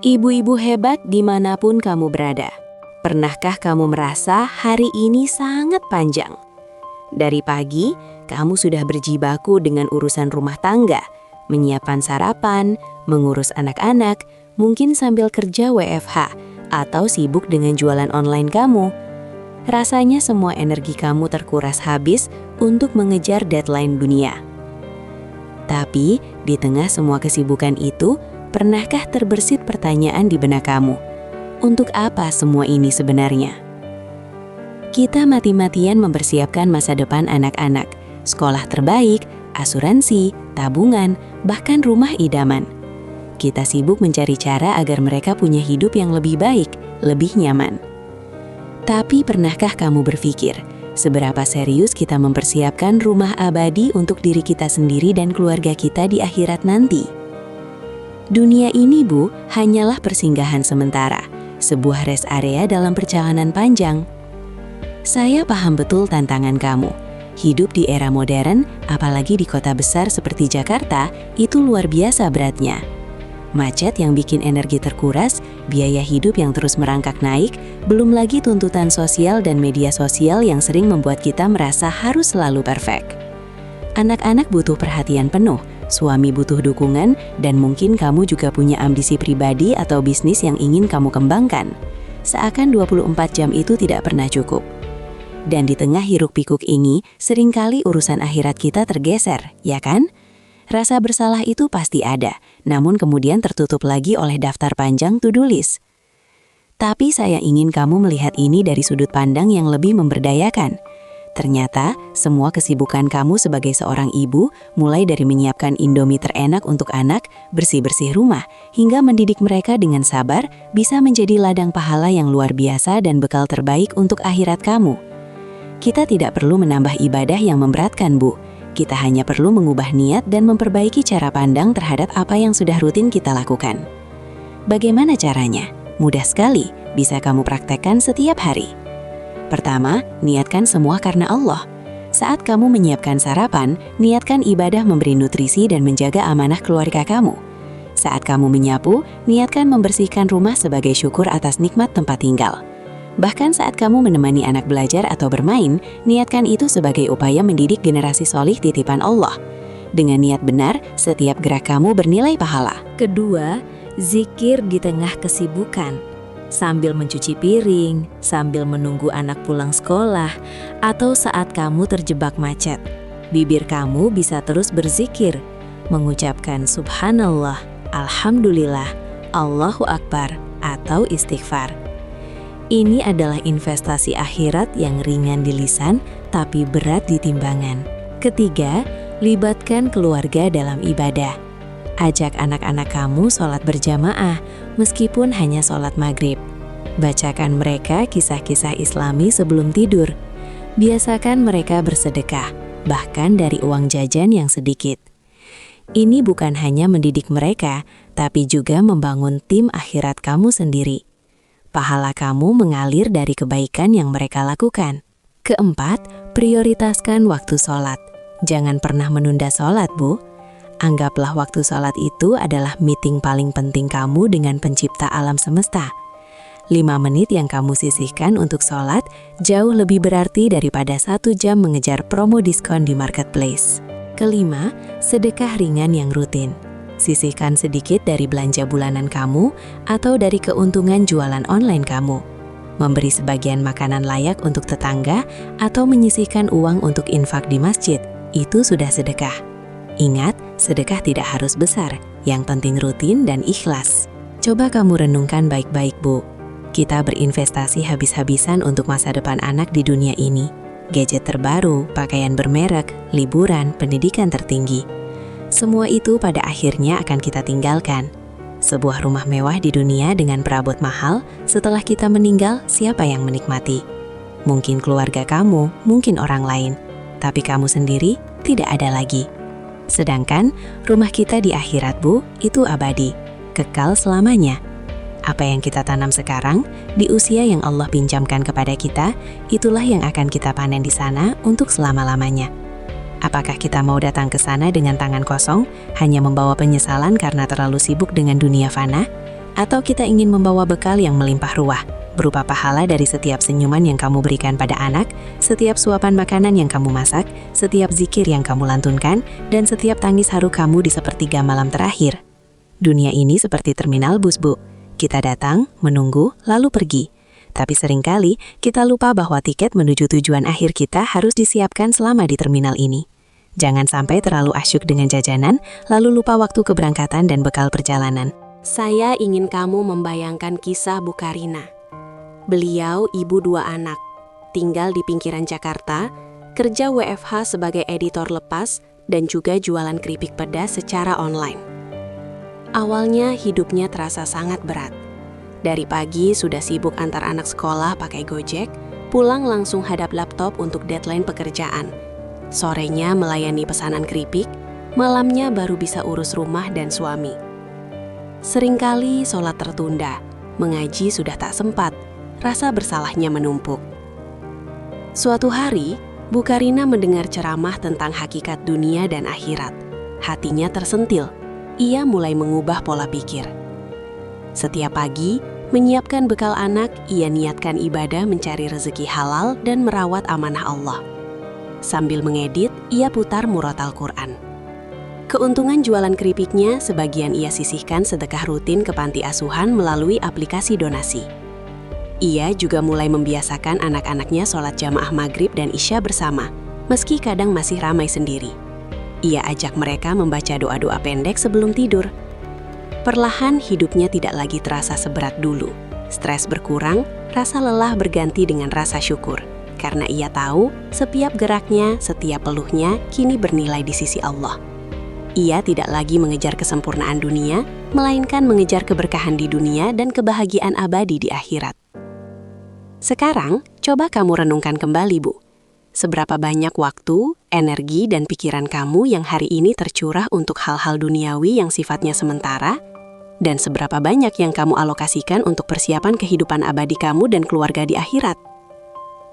Ibu-ibu hebat dimanapun kamu berada, pernahkah kamu merasa hari ini sangat panjang? Dari pagi, kamu sudah berjibaku dengan urusan rumah tangga, menyiapkan sarapan, mengurus anak-anak, mungkin sambil kerja WFH, atau sibuk dengan jualan online kamu. Rasanya semua energi kamu terkuras habis untuk mengejar deadline dunia. Tapi, di tengah semua kesibukan itu, pernahkah terbersit pertanyaan di benak kamu? Untuk apa semua ini sebenarnya? Kita mati-matian mempersiapkan masa depan anak-anak, sekolah terbaik, asuransi, tabungan, bahkan rumah idaman. Kita sibuk mencari cara agar mereka punya hidup yang lebih baik, lebih nyaman. Tapi pernahkah kamu berpikir, seberapa serius kita mempersiapkan rumah abadi untuk diri kita sendiri dan keluarga kita di akhirat nanti? Dunia ini, Bu, hanyalah persinggahan sementara, sebuah rest area dalam perjalanan panjang. Saya paham betul tantangan kamu. Hidup di era modern, apalagi di kota besar seperti Jakarta, itu luar biasa beratnya. Macet yang bikin energi terkuras, biaya hidup yang terus merangkak naik, belum lagi tuntutan sosial dan media sosial yang sering membuat kita merasa harus selalu perfect. Anak-anak butuh perhatian penuh, suami butuh dukungan, dan mungkin kamu juga punya ambisi pribadi atau bisnis yang ingin kamu kembangkan. Seakan 24 jam itu tidak pernah cukup. Dan di tengah hiruk-pikuk ini, seringkali urusan akhirat kita tergeser, ya kan? Rasa bersalah itu pasti ada, namun kemudian tertutup lagi oleh daftar panjang to-do list. Tapi saya ingin kamu melihat ini dari sudut pandang yang lebih memberdayakan. Ternyata, semua kesibukan kamu sebagai seorang ibu, mulai dari menyiapkan Indomie terenak untuk anak, bersih-bersih rumah, hingga mendidik mereka dengan sabar, bisa menjadi ladang pahala yang luar biasa dan bekal terbaik untuk akhirat kamu. Kita tidak perlu menambah ibadah yang memberatkan, Bu. Kita hanya perlu mengubah niat dan memperbaiki cara pandang terhadap apa yang sudah rutin kita lakukan. Bagaimana caranya? Mudah sekali, bisa kamu praktekkan setiap hari. Pertama, niatkan semua karena Allah. Saat kamu menyiapkan sarapan, niatkan ibadah memberi nutrisi dan menjaga amanah keluarga kamu. Saat kamu menyapu, niatkan membersihkan rumah sebagai syukur atas nikmat tempat tinggal. Bahkan saat kamu menemani anak belajar atau bermain, niatkan itu sebagai upaya mendidik generasi solih titipan Allah. Dengan niat benar, setiap gerak kamu bernilai pahala. Kedua, zikir di tengah kesibukan. Sambil mencuci piring, sambil menunggu anak pulang sekolah, atau saat kamu terjebak macet, bibir kamu bisa terus berzikir, mengucapkan subhanallah, alhamdulillah, Allahu Akbar, atau istighfar. Ini adalah investasi akhirat yang ringan di lisan, tapi berat di timbangan. Ketiga, libatkan keluarga dalam ibadah. Ajak anak-anak kamu sholat berjamaah, meskipun hanya sholat maghrib. Bacakan mereka kisah-kisah Islami sebelum tidur. Biasakan mereka bersedekah, bahkan dari uang jajan yang sedikit. Ini bukan hanya mendidik mereka, tapi juga membangun tim akhirat kamu sendiri. Pahala kamu mengalir dari kebaikan yang mereka lakukan. Keempat, prioritaskan waktu sholat. Jangan pernah menunda sholat, Bu. Anggaplah waktu sholat itu adalah meeting paling penting kamu dengan pencipta alam semesta. 5 menit yang kamu sisihkan untuk sholat jauh lebih berarti daripada 1 jam mengejar promo diskon di marketplace. Kelima, sedekah ringan yang rutin. Sisihkan sedikit dari belanja bulanan kamu atau dari keuntungan jualan online kamu. Memberi sebagian makanan layak untuk tetangga atau menyisihkan uang untuk infak di masjid, itu sudah sedekah. Ingat, sedekah tidak harus besar, yang penting rutin dan ikhlas. Coba kamu renungkan baik-baik, Bu. Kita berinvestasi habis-habisan untuk masa depan anak di dunia ini. Gadget terbaru, pakaian bermerek, liburan, pendidikan tertinggi. Semua itu pada akhirnya akan kita tinggalkan. Sebuah rumah mewah di dunia dengan perabot mahal, setelah kita meninggal, siapa yang menikmati? Mungkin keluarga kamu, mungkin orang lain. Tapi kamu sendiri tidak ada lagi. Sedangkan rumah kita di akhirat, Bu, itu abadi, kekal selamanya. Apa yang kita tanam sekarang, di usia yang Allah pinjamkan kepada kita, itulah yang akan kita panen di sana untuk selama-lamanya. Apakah kita mau datang ke sana dengan tangan kosong, hanya membawa penyesalan karena terlalu sibuk dengan dunia fana? Atau kita ingin membawa bekal yang melimpah ruah, berupa pahala dari setiap senyuman yang kamu berikan pada anak, setiap suapan makanan yang kamu masak, setiap zikir yang kamu lantunkan, dan setiap tangis haru kamu di sepertiga malam terakhir. Dunia ini seperti terminal bus, Bu. Kita datang, menunggu, lalu pergi. Tapi seringkali kita lupa bahwa tiket menuju tujuan akhir kita harus disiapkan selama di terminal ini. Jangan sampai terlalu asyuk dengan jajanan, lalu lupa waktu keberangkatan dan bekal perjalanan. Saya ingin kamu membayangkan kisah Bu Karina. Beliau ibu 2 anak, tinggal di pinggiran Jakarta, kerja WFH sebagai editor lepas, dan juga jualan keripik pedas secara online. Awalnya hidupnya terasa sangat berat. Dari pagi sudah sibuk antar anak sekolah pakai Gojek, pulang langsung hadap laptop untuk deadline pekerjaan. Sorenya melayani pesanan keripik, malamnya baru bisa urus rumah dan suami. Seringkali sholat tertunda, mengaji sudah tak sempat, rasa bersalahnya menumpuk. Suatu hari, Bu Karina mendengar ceramah tentang hakikat dunia dan akhirat. Hatinya tersentil, ia mulai mengubah pola pikir. Setiap pagi, menyiapkan bekal anak, ia niatkan ibadah mencari rezeki halal dan merawat amanah Allah. Sambil mengedit, ia putar murotal Quran. Keuntungan jualan keripiknya sebagian ia sisihkan sedekah rutin ke panti asuhan melalui aplikasi donasi. Ia juga mulai membiasakan anak-anaknya sholat jamaah maghrib dan isya bersama, meski kadang masih ramai sendiri. Ia ajak mereka membaca doa-doa pendek sebelum tidur. Perlahan hidupnya tidak lagi terasa seberat dulu. Stres berkurang, rasa lelah berganti dengan rasa syukur. Karena ia tahu setiap geraknya, setiap peluhnya kini bernilai di sisi Allah. Ia tidak lagi mengejar kesempurnaan dunia, melainkan mengejar keberkahan di dunia dan kebahagiaan abadi di akhirat. Sekarang, coba kamu renungkan kembali, Bu. Seberapa banyak waktu, energi, dan pikiran kamu yang hari ini tercurah untuk hal-hal duniawi yang sifatnya sementara, dan seberapa banyak yang kamu alokasikan untuk persiapan kehidupan abadi kamu dan keluarga di akhirat?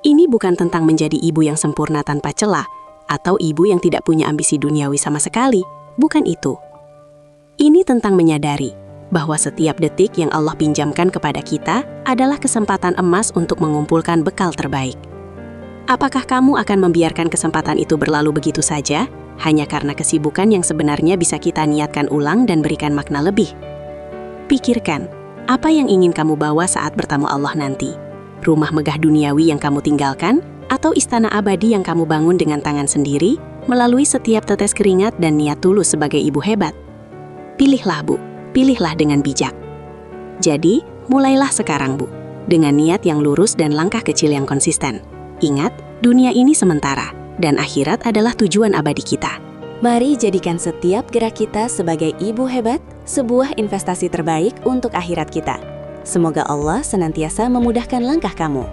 Ini bukan tentang menjadi ibu yang sempurna tanpa celah, atau ibu yang tidak punya ambisi duniawi sama sekali. Bukan itu. Ini tentang menyadari bahwa setiap detik yang Allah pinjamkan kepada kita adalah kesempatan emas untuk mengumpulkan bekal terbaik. Apakah kamu akan membiarkan kesempatan itu berlalu begitu saja, hanya karena kesibukan yang sebenarnya bisa kita niatkan ulang dan berikan makna lebih? Pikirkan, apa yang ingin kamu bawa saat bertemu Allah nanti? Rumah megah duniawi yang kamu tinggalkan, atau istana abadi yang kamu bangun dengan tangan sendiri, melalui setiap tetes keringat dan niat tulus sebagai ibu hebat? Pilihlah, Bu. Pilihlah dengan bijak. Jadi, mulailah sekarang, Bu. Dengan niat yang lurus dan langkah kecil yang konsisten. Ingat, dunia ini sementara, dan akhirat adalah tujuan abadi kita. Mari jadikan setiap gerak kita sebagai ibu hebat, sebuah investasi terbaik untuk akhirat kita. Semoga Allah senantiasa memudahkan langkah kamu.